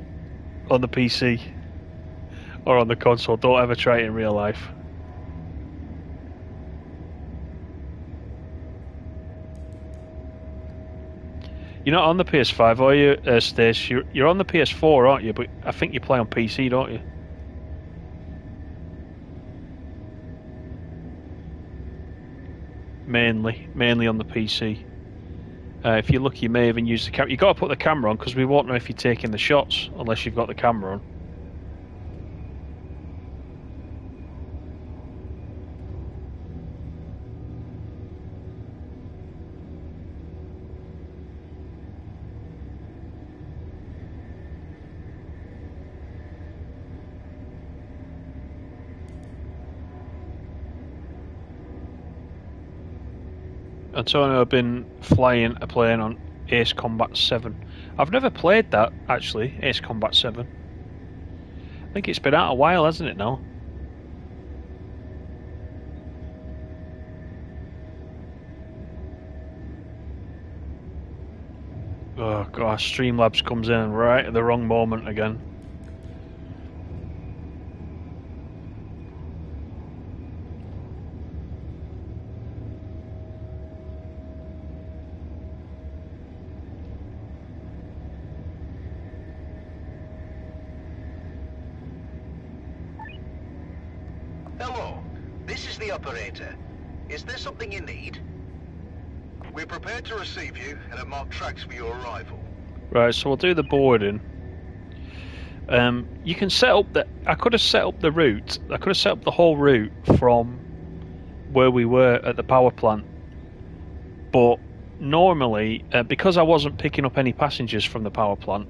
PC or on the console. Don't ever try it in real life. You're not on the PS5, are you, Stace? You're on the PS4, aren't you? But I think you play on PC, don't you? Mainly on the PC. If you're lucky, you may even use the camera. You've got to put the camera on, because we won't know if you're taking the shots unless you've got the camera on. Antonio, I've been flying a plane on Ace Combat 7. I've never played that, actually, Ace Combat 7. I think it's been out a while, hasn't it, now? Oh gosh, Streamlabs comes in right at the wrong moment again. Hello, this is the operator. Is there something you need? We're prepared to receive you and have marked tracks for your arrival. Right, so we'll do the boarding. You can set up I could have set up the route. I could have set up the whole route from where we were at the power plant. But normally, because I wasn't picking up any passengers from the power plant,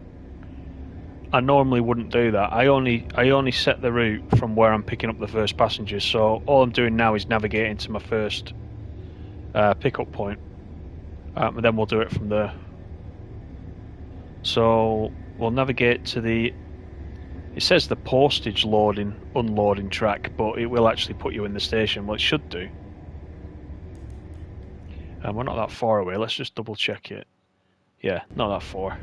I normally wouldn't do that. I only set the route from where I'm picking up the first passengers. So all I'm doing now is navigating to my first pickup point, and then we'll do it from there. So we'll navigate to the. It says the postage loading, unloading track, but it will actually put you in the station. Well, it should do. And we're not that far away. Let's just double check it. Yeah, not that far.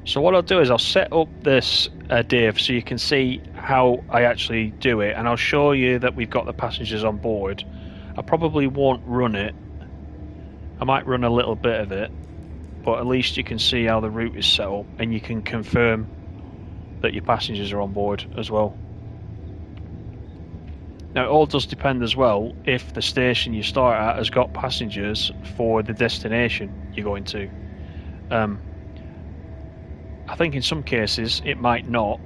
So what I'll do is I'll set up this div so you can see how I actually do it, and I'll show you that we've got the passengers on board. I probably won't run it. I might run a little bit of it, but at least you can see how the route is set up, and you can confirm that your passengers are on board as well. Now it all does depend as well if the station you start at has got passengers for the destination you're going to. I think in some cases it might not,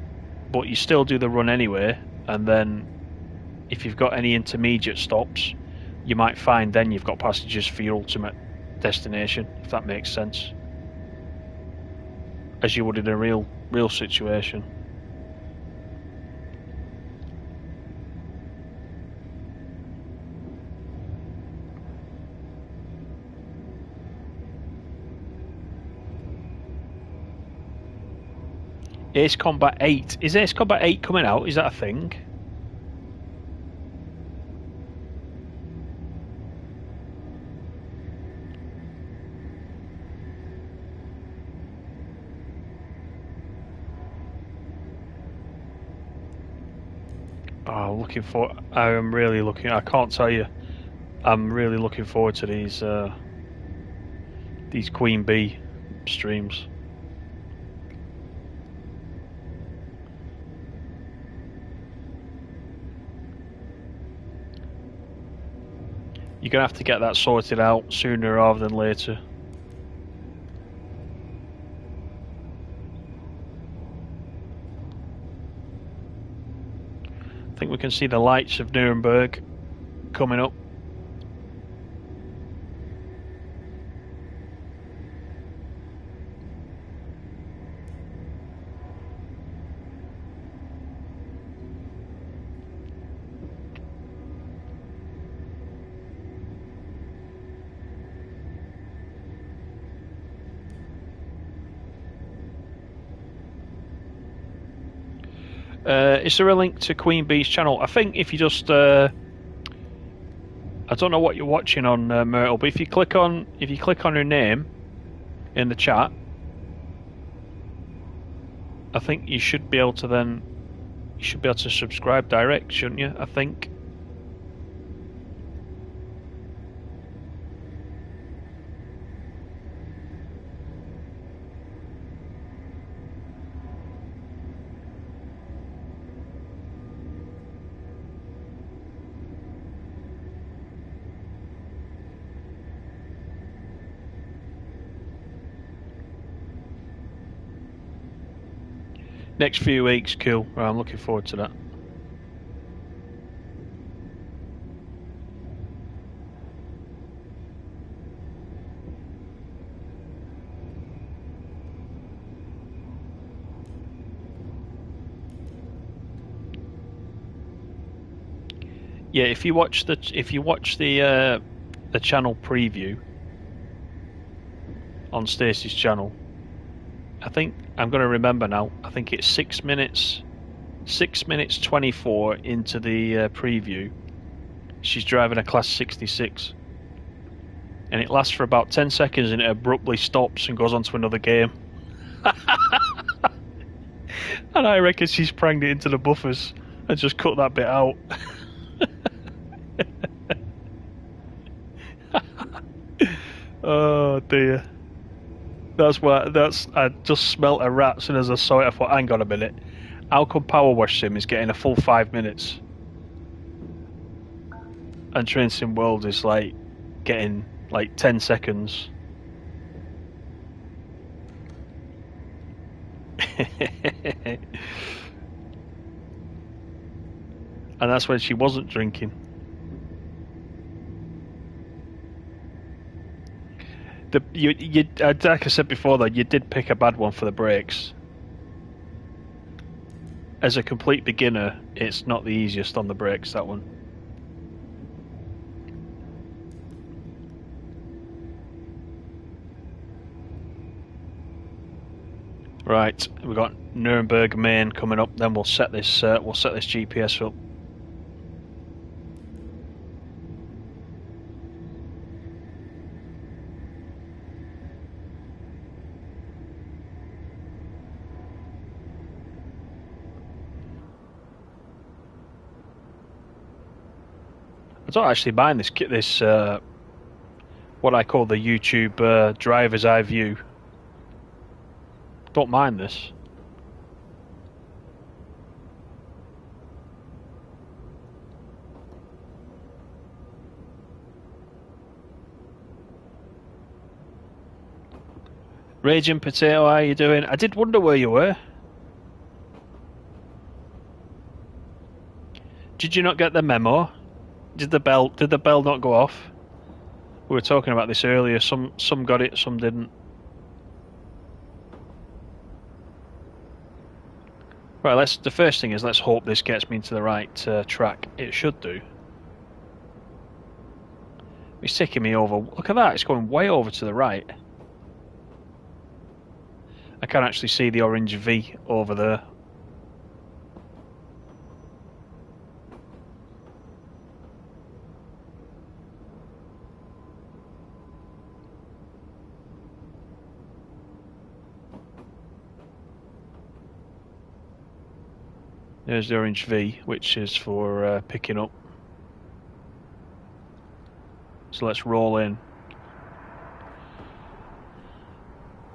but you still do the run anyway, and then if you've got any intermediate stops, you might find then you've got passengers for your ultimate destination, if that makes sense, as you would in a real situation. Ace Combat 8. Is Ace Combat 8 coming out? Is that a thing? Oh, I am really looking. I can't tell you. I'm really looking forward to these Queen Bee streams. You're going to have to get that sorted out sooner rather than later. I think we can see the lights of Nuremberg coming up. Is there a link to Queen Bee's channel? I think if you just, I don't know what you're watching on Myrtle, but if you click on her name in the chat, I think you should be able to subscribe direct, shouldn't you? I think. Next few weeks, cool. Right, I'm looking forward to that. Yeah, if you watch the channel preview on Stacey's channel, I think I'm going to remember now. I think it's 6 minutes 24 into the preview. She's driving a Class 66, and it lasts for about 10 seconds, and it abruptly stops and goes on to another game. And I reckon she's pranged it into the buffers and just cut that bit out. Oh dear. I just smelt a rat as soon as I saw it. I thought, hang on a minute, how come Power Wash Sim is getting a full 5 minutes and Train Sim World is like getting like 10 seconds? And that's when she wasn't drinking. Like I said before, though, you did pick a bad one for the brakes. As a complete beginner, it's not the easiest on the brakes, that one. Right, we've got Nuremberg Main coming up. Then we'll set this GPS up. I don't actually mind this what I call the YouTube driver's eye view. Don't mind this. Raging Potato, how you doing? I did wonder where you were. Did you not get the memo? Did the bell not go off? We were talking about this earlier. Some got it, some didn't. Right, the first thing is let's hope this gets me into the right track. It should do. It's taking me over. Look at that, it's going way over to the right. I can actually see the orange V over there. There's the orange V, which is for picking up. So let's roll in.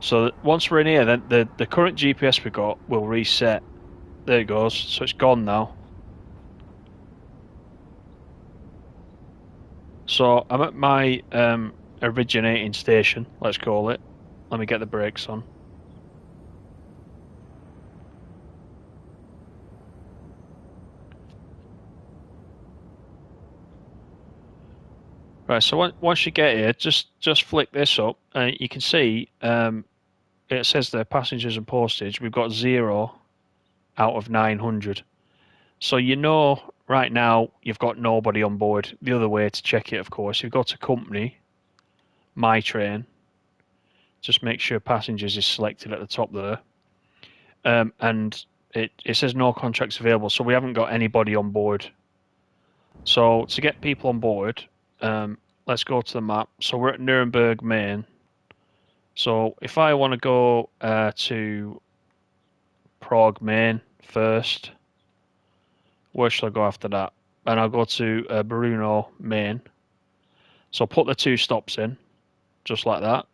So once we're in here, then the current GPS we got will reset. There it goes. So it's gone now. So I'm at my originating station, let's call it. Let me get the brakes on. Right, so once you get here, just flick this up, and you can see it says there passengers and postage. We've got 0 out of 900. So you know right now you've got nobody on board. The other way to check it, of course, you go to company, my train, just make sure passengers is selected at the top there, and it says no contracts available, so we haven't got anybody on board. So to get people on board, let's go to the map. So we're at Nuremberg Main. So if I want to go to Prague Main first, where shall I go after that? And I'll go to Brno Main. So put the 2 stops in, just like that.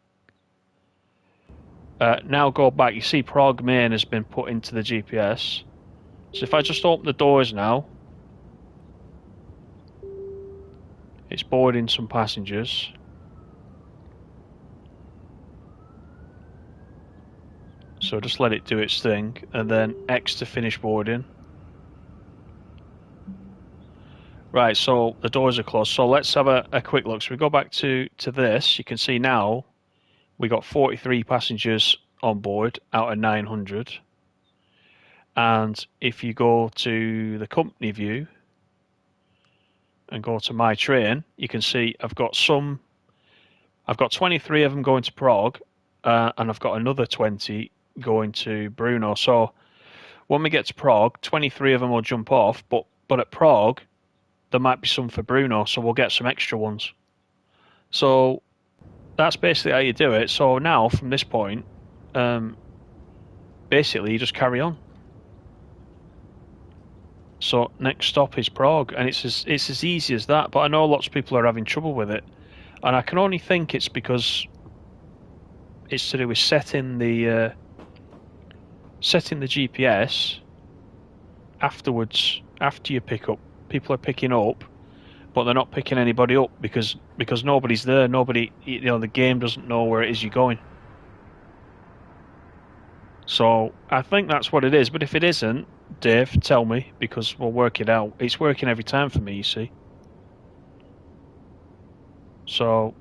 Now go back. You see Prague Main has been put into the GPS. So if I just open the doors now, it's boarding some passengers. So just let it do its thing, and then X to finish boarding. Right, so the doors are closed. So let's have a quick look. So we go back to this. You can see now we got 43 passengers on board out of 900. And if you go to the company view and go to my train, you can see I've got 23 of them going to Prague, and I've got another 20 going to Brno. So when we get to Prague, 23 of them will jump off, but at Prague there might be some for Brno, so we'll get some extra ones. So that's basically how you do it. So now from this point, basically you just carry on. So next stop is Prague, and it's as easy as that. But I know lots of people are having trouble with it, and I can only think it's because it's to do with setting the GPS afterwards. After you pick up, people are picking up, but they're not picking anybody up because nobody's there. Nobody, the game doesn't know where it is you're going. So I think that's what it is. But if it isn't, Dave, tell me, because we'll work it out. It's working every time for me, you see. So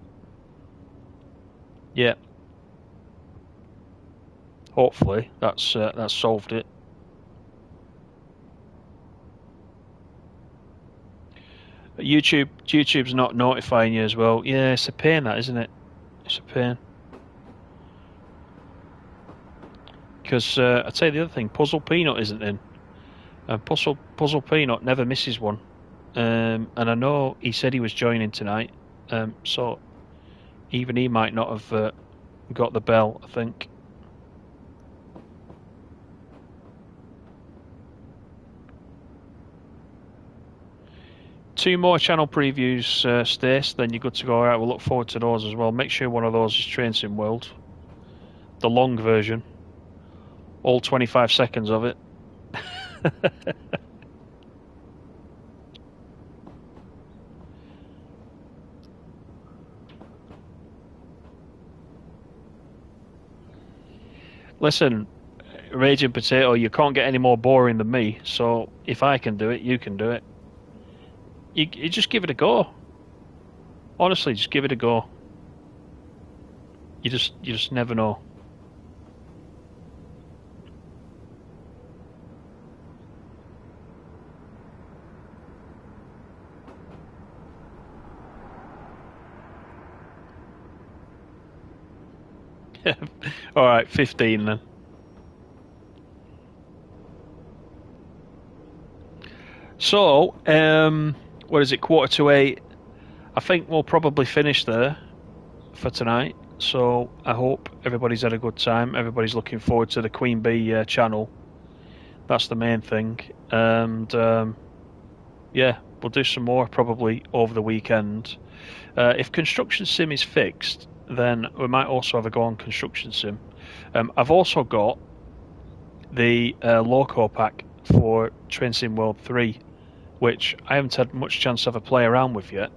yeah, hopefully that's solved it. But YouTube's not notifying you as well. Yeah, it's a pain, that, isn't it? It's a pain. Because I'd say the other thing, Puzzle Peanut isn't in. Puzzle Peanut never misses one. And I know he said he was joining tonight. So even he might not have got the bell, I think. Two more channel previews, Stace, then you're good to go. Alright, we'll look forward to those as well. Make sure one of those is Train Sim World. The long version. All 25 seconds of it. Listen, Raging Potato, you can't get any more boring than me, so if I can do it, you can do it. You just give it a go. Honestly, just give it a go. You just never know. Alright, 15 then. So, what is it, 7:45? I think we'll probably finish there for tonight. So I hope everybody's had a good time. Everybody's looking forward to the Queen Bee channel. That's the main thing. And yeah, we'll do some more probably over the weekend. If Construction Sim is fixed, then we might also have a go on Construction Sim. I've also got the Loco pack for Train Sim World 3, which I haven't had much chance to have a play around with yet.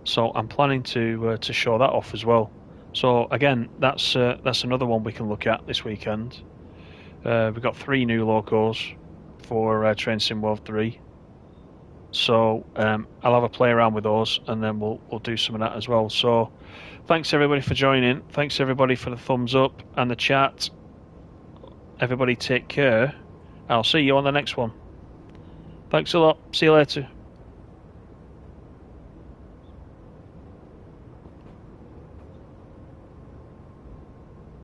So I'm planning to show that off as well. So again, that's another one we can look at this weekend. We've got 3 new locos for Train Sim World 3. So I'll have a play around with those, and then we'll do some of that as well. So thanks everybody for joining. Thanks everybody for the thumbs up and the chat. Everybody take care. I'll see you on the next one. Thanks a lot. See you later.